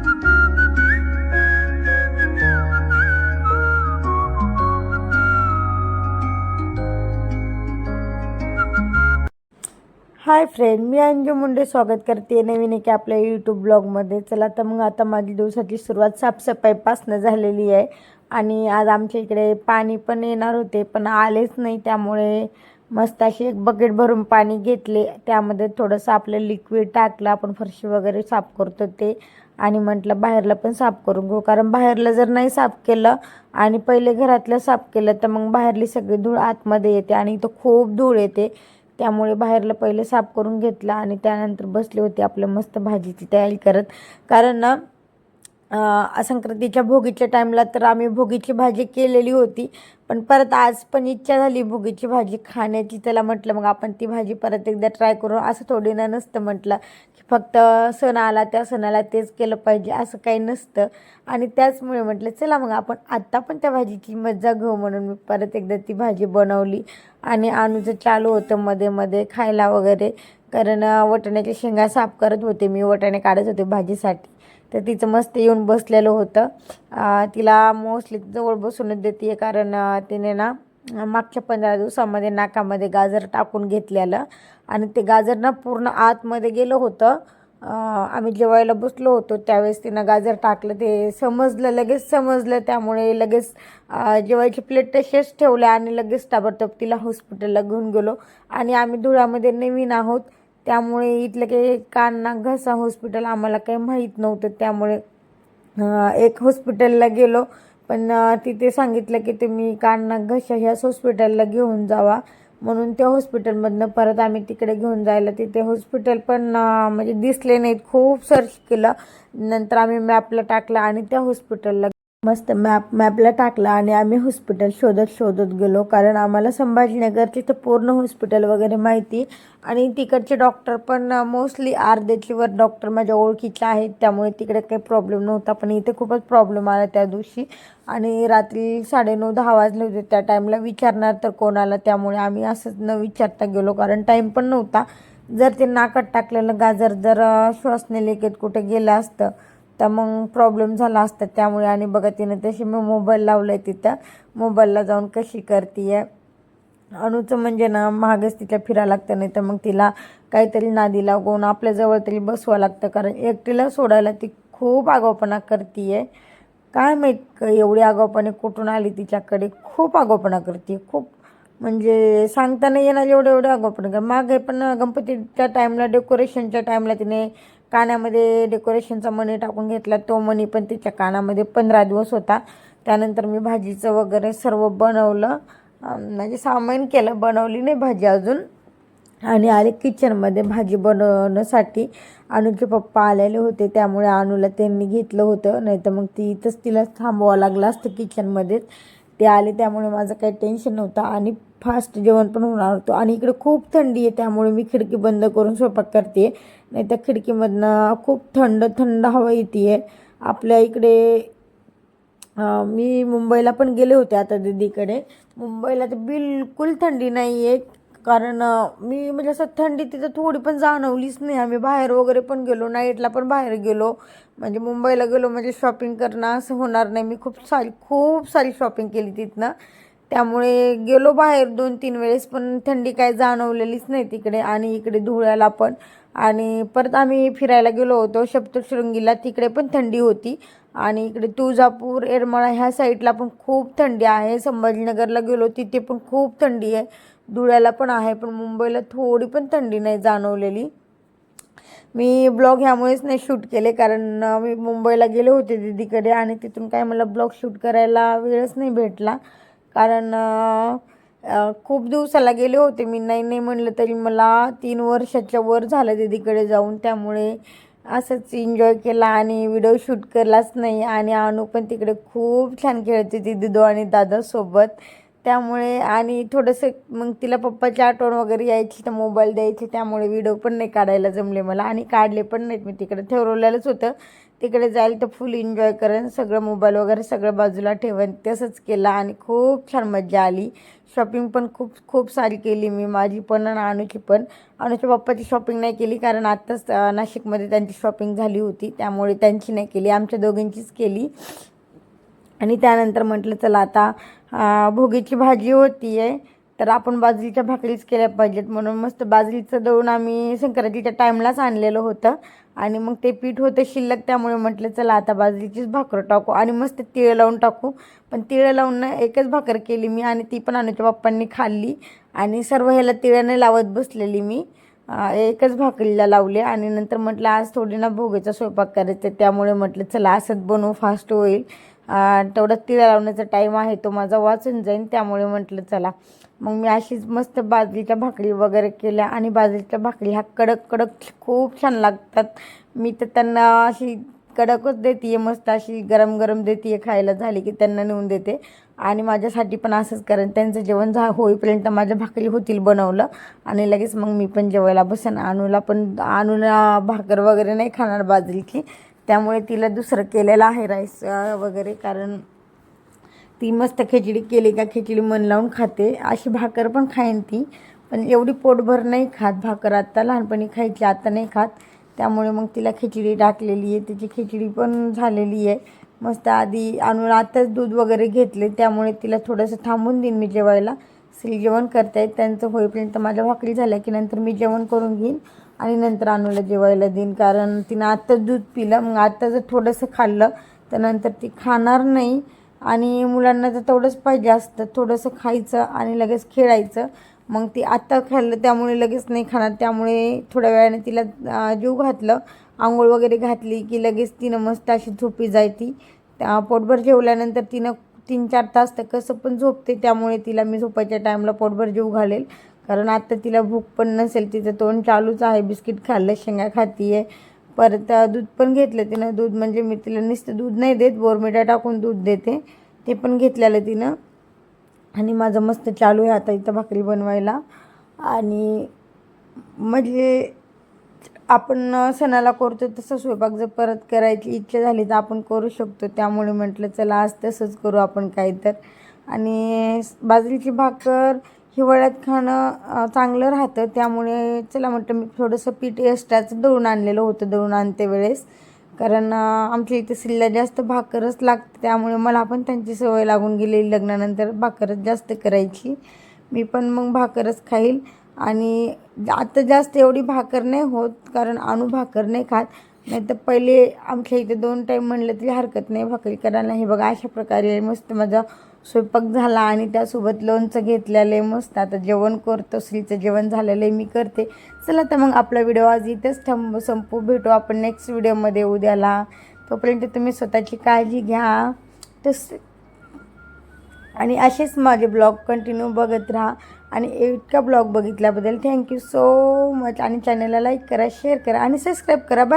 Hi friend, मी अंजू मुंडे स्वागत करते नवीन एका आपल्या यूट्यूब ब्लॉगमध्ये. चला तर मग आता माझी दिवसाची सुरुवात साफसफाईपासून झालेली आहे. आणि आज आमच्या इकडे पाणी पण येणार होते पण आलेच नाही, त्यामुळे मस्त अशी एक बकेट भरून पाणी घेतले. त्यामध्ये थोडंसं आपलं लिक्विड टाकलं, आपण फरशी वगैरे साफ करतो ते. आणि म्हटलं बाहेरला पण साफ करून घेऊ, कारण बाहेरला जर नाही साफ केलं आणि पहिले घरातलं साफ केलं तर मग बाहेरली सगळी धूळ आतमध्ये येते आणि इथं खूप धूळ येते. त्यामुळे बाहेरला पहिले साफ करून घेतला आणि त्यानंतर बसले होते आपलं मस्त भाजीची तयारी करत. कारण ना संक्रांतीच्या भोगीच्या टाईमला तर आम्ही भोगीची भाजी केलेली होती, पण परत आज पण इच्छा झाली भोगीची भाजी खाण्याची. त्याला म्हटलं मग आपण ती भाजी परत एकदा ट्राय करू. असं थोडी ना नसतं म्हटलं की फक्त सण आला त्या सणाला तेच केलं पाहिजे, असं काही नसतं. आणि त्याचमुळे म्हटलं चला मग आपण आत्ता पण त्या भाजीची मजा घेऊ, म्हणून मी परत एकदा ती भाजी बनवली. आणि अनुचं चालू होतं मध्ये मध्ये खायला वगैरे, कारण वाटाण्याच्या शेंगा साफ करत होते मी, वाटाणे काढत होते भाजीसाठी. तर तिचं मस्त येऊन बसलेलं होतं. तिला मोस्टली जवळ बसूनच देते, कारण तिने ना मागच्या 15 दिवसामध्ये नाकामध्ये गाजर टाकून घेतलेलं आणि ते गाजर ना पूर्ण आतमध्ये गेलं होतं. आम्ही जेवायला बसलो होतो त्यावेळेस तिनं गाजर टाकलं, ते समजलं, लगेच समजलं. त्यामुळे लगेच जेवायची प्लेट तसेच ठेवले आणि लगेच ताबडतोब तिला हॉस्पिटलला घेऊन गेलो. आणि आम्ही धुळ्यामध्ये नवीन आहोत, त्यामुळे इथलं काही कान नाक घसा हॉस्पिटल आम्हाला काही माहीत नव्हतं. त्यामुळे एक हॉस्पिटलला गेलो, पण तिथे सांगितलं की तुम्ही कान नाक घसा ह्याच हॉस्पिटलला घेऊन जावा, म्हणून त्या हॉस्पिटलमधनं परत आम्ही तिकडे घेऊन जायला. तिथे हॉस्पिटल पण म्हणजे दिसले नाहीत, खूप सर्च केलं. नंतर आम्ही मॅपला टाकला आणि त्या हॉस्पिटलला मस्त मॅपला टाकला आणि आम्ही हॉस्पिटल शोधत गेलो, कारण आम्हाला संभाजीनगरची तर पूर्ण हॉस्पिटल वगैरे माहिती. आणि तिकडचे डॉक्टर पण मोस्टली अर्ध्याची वर डॉक्टर माझ्या ओळखीचे आहेत, त्यामुळे तिकडे काही प्रॉब्लेम नव्हता. पण इथे खूपच प्रॉब्लेम आला त्या दिवशी. आणि रात्री 9:30-10 वाजले होते त्या टाईमला. विचारणार तर कोणाला, त्यामुळे आम्ही असंच न विचारता गेलो, कारण टाईम पण नव्हता. जर ते नाकात टाकलेलं गाजर जर श्वास नलिकेत कुठे गेलं असतं तर मग प्रॉब्लेम झाला असता. त्यामुळे आणि बघा तिने तशी मी मोबाईल लावला आहे तिथं, मोबाईलला जाऊन कशी करते आहे. अनुचं म्हणजे ना मागच तिला फिरायला लागतं, नाही तर मग तिला काहीतरी नादी लागून आपल्याजवळ तरी बसवावं लागतं, कारण एकटीला सोडायला ती खूप आगाऊपणा करते आहे. काय माहीत एवढी आगाऊपणे कुठून आली तिच्याकडे, खूप आगाऊपणा करते, खूप म्हणजे सांगता नाही येणार एवढे आगाऊपणा कर. मागे पण गणपतीच्या टाईमला डेकोरेशनच्या टाईमला तिने कानामध्ये डेकोरेशनचा मणी टाकून घेतला, तो मणी पण तिच्या कानामध्ये 15 दिवस होता. त्यानंतर मी भाजीचं वगैरे सर्व बनवलं, म्हणजे सामान केलं, बनवली नाही भाजी अजून. आणि आले किचनमध्ये भाजी बनवण्यासाठी. अनुचे पप्पा आलेले होते, त्यामुळे अनुला त्यांनी घेतलं होतं, नाही तर मग तिला थांबवावं लागलं असतं किचनमध्येच. ते आले त्यामुळे माझं काही टेन्शन नव्हतं आणि फास्ट जेवण पण होणार होतं. आणि इकडे खूप थंडी आहे, त्यामुळे मी खिडकी बंद करून स्वयंपाक करते, नाही तर खिडकीमधनं खूप थंड हवा येते आहे आपल्या इकडे. मी मुंबईला पण गेले होते आता दीदीकडे. मुंबईला तर बिलकुल थंडी नाही आहे, कारण मी म्हणजे असं थंडी तिथं थोडी पण जाणवलीच नाही. आम्ही बाहेर वगैरे पण गेलो, नाईटला पण बाहेर गेलो, म्हणजे मुंबईला गेलो म्हणजे शॉपिंग करणं असं होणार नाही. मी खूप सारी शॉपिंग केली तिथनं, त्यामुळे गेलो बाहेर 2-3 वेळेस, पण थंडी काय जाणवलेलीच नाही तिकडे. आणि इकडे धुळ्याला पण. आणि परत आम्ही फिरायला गेलो होतो सप्तशृंगीला, तिकडे पण थंडी होती. आणि इकडे तुळजापूर येरमाळा ह्या साईडला पण खूप थंडी आहे. संभाजीनगरला गेलो तिथे पण खूप थंडी आहे, धुळ्याला पण आहे, पण मुंबईला थोडी पण थंडी नाही जाणवलेली. मी ब्लॉग ह्यामुळेच नाही शूट केले, कारण मी मुंबईला गेले होते दीदीकडे आणि तिथून काय मला ब्लॉग शूट करायला वेळच नाही भेटला, कारण खूप दिवसाला गेले होते मी. नाही म्हणलं तरी मला 3 वर्षाच्या वर झालं दीदीकडे जाऊन, त्यामुळे असंच एन्जॉय केला आणि व्हिडिओ शूट केलाच नाही. आणि अनु पण तिकडे खूप छान खेळते ती दिदू आणि दादासोबत, त्यामुळे. आणि थोडंसं मग तिला पप्पाची आठवण वगैरे यायची तर मोबाईल द्यायची, त्यामुळे व्हिडिओ पण नाही काढायला जमले मला आणि काढले पण नाहीत. मी तिकडे ठरवलेलंच होतं तिकडे जाईल तर फुल एन्जॉय करेन, सगळं मोबाईल वगैरे सगळं बाजूला ठेवेन. तसंच केलं आणि खूप छान मजा आली. शॉपिंग पण खूप खूप सारी केली मी, माझी पण आणि अनुची पण. अनुच्या पप्पाची शॉपिंग नाही केली कारण आत्ताच नाशिकमध्ये त्यांची शॉपिंग झाली होती, त्यामुळे त्यांची नाही केली, आमच्या दोघींचीच केली. आणि त्यानंतर म्हटलं चला आता भोगीची भाजी होती आहे तर आपण बाजरीच्या भाकरीच केल्या पाहिजेत, म्हणून मस्त बाजरीचं दळून आम्ही संक्रांतीच्या टाईमलाच आणलेलं होतं आणि मग ते पीठ होतं शिल्लक, त्यामुळे म्हटलं चला आता बाजरीचीच भाकर टाकू आणि मस्त तिळ लावून टाकू. पण तिळ लावून ना एकच भाकर केली मी आणि ती पण अनुच्या पप्पांनी खाल्ली आणि सर्व ह्याला तिळाने लावत बसलेली मी. एकच भाकरीला लावले आणि नंतर म्हटलं आज थोडी ना भोगीचा स्वयंपाक करायचा, त्यामुळे म्हटलं चला असंच बनवू, फास्ट होईल. तेवढा तिळा लावण्याचा टाईम आहे तो माझा वाचून जाईल, त्यामुळे म्हटलं चला. मग मी अशीच मस्त बाजरीच्या भाकरी वगैरे केल्या आणि बाजरीच्या भाकरी ह्या कडक कडक खूप छान लागतात. मी तर त्यांना अशी कडकच देते आहे, मस्त अशी गरम गरम देते आहे खायला, झाली की त्यांना नेऊन देते. आणि माझ्यासाठी पण असंच कारण त्यांचं जेवण होईपर्यंत माझ्या भाकरी होतील बनवलं आणि लगेच मग मी पण जेवायला बसेन. अनुला भाकर वगैरे नाही खाणार बाजरीची, त्यामुळे तिला दुसरं केलेलं आहे राईस वगैरे, कारण ती मस्त खिचडी केली का खिचडी मन लावून खाते. अशी भाकर पण खाईन ती, पण एवढी पोटभर नाही खात भाकर. आत्ता लहानपणी खायची, आता नाही खात, त्यामुळे मग तिला खिचडी टाकलेली आहे. तिची खिचडी पण झालेली आहे मस्त. आधी अनुला आत्ताच दूध वगैरे घेतले, त्यामुळे तिला थोडंसं थांबून देईन मी जेवायला. श्री जेवण करतायत, त्यांचं होईपर्यंत माझ्या भाकरी झाल्या की नंतर मी जेवण करून घेईन आणि नंतर अनुला जेवायला देईन, कारण तिनं आत्ताच दूध पिलं. मग आत्ता जर थोडंसं खाल्लं तर नंतर ती खाणार नाही आणि मुलांना तर तेवढंच पाहिजे असतं, थोडंसं खायचं आणि लगेच खेळायचं. मग ती आत्ता खाल्लं त्यामुळे लगेच नाही खाणार, त्यामुळे थोड्या वेळाने तिला जीव घातलं, आंघोळ वगैरे घातली की लगेच तिनं मस्त अशी झोपी जायती. पोटभर जेवल्यानंतर तिनं 3-4 तास तर कसं पण झोपते, त्यामुळे तिला मी झोपायच्या टाईमला पोटभर जीव घालेल, कारण आत्ता तिला भूक पण नसेल. तिचं तोंड चालूच आहे, बिस्किट खाल्लं, शेंगा खाती आहे. परत दूध पण घेतलं तिनं. दूध म्हणजे मी तिला नुसतं दूध नाही देत, बोरमिटा टाकून दूध देते, ते पण घेतलेलं तिनं. आणि माझं मस्त चालू आहे आता इथं भाकरी बनवायला. आणि म्हणजे आपण सणाला करतो तसं स्वयंपाक जर परत करायची इच्छा झाली तर आपण करू शकतो, त्यामुळे म्हटलं चला आज तसंच करू आपण काही तर. आणि बाजरीची भाकर हिवाळ्यात खाणं चांगलं राहतं, त्यामुळे चला म्हटलं मी थोडंसं पीठ एक्स्ट्राचं दळून आणलेलं होतं दळून आणते वेळेस, कारण आमच्या इथे स्त्रीला जास्त भाकरच लागते, त्यामुळे मला पण त्यांची सवय लागून गेली लग्नानंतर भाकरच जास्त करायची. मी पण मग भाकरच खाईल. आणि आता जास्त एवढी भाकर नाही होत कारण अनु भाकर नाही खात, नाही तर पहिले आमच्या इथे 2 टाईम म्हणलं तरी हरकत नाही भाकरी करायला. हे बघा अशा प्रकारे मस्त माझा स्वयंपाक झाला आणि त्यासोबत लोणचं घेतलेलं आहे मस्त. आता जेवण करतो, श्रीचं जेवण झालेलं आहे, मी करते. चला तर मग आपला व्हिडिओ आज इथेच संपू. भेटू आपण नेक्स्ट व्हिडिओमध्ये उद्याला. तोपर्यंत तुम्ही स्वतःची काळजी घ्या आणि असेच माझे ब्लॉग कंटिन्यू बघत राहा. आणि इतका ब्लॉग बघितल्याबद्दल थँक्यू सो मच. आणि चॅनलला लाईक करा, शेअर करा आणि सबस्क्राईब करा. बाय.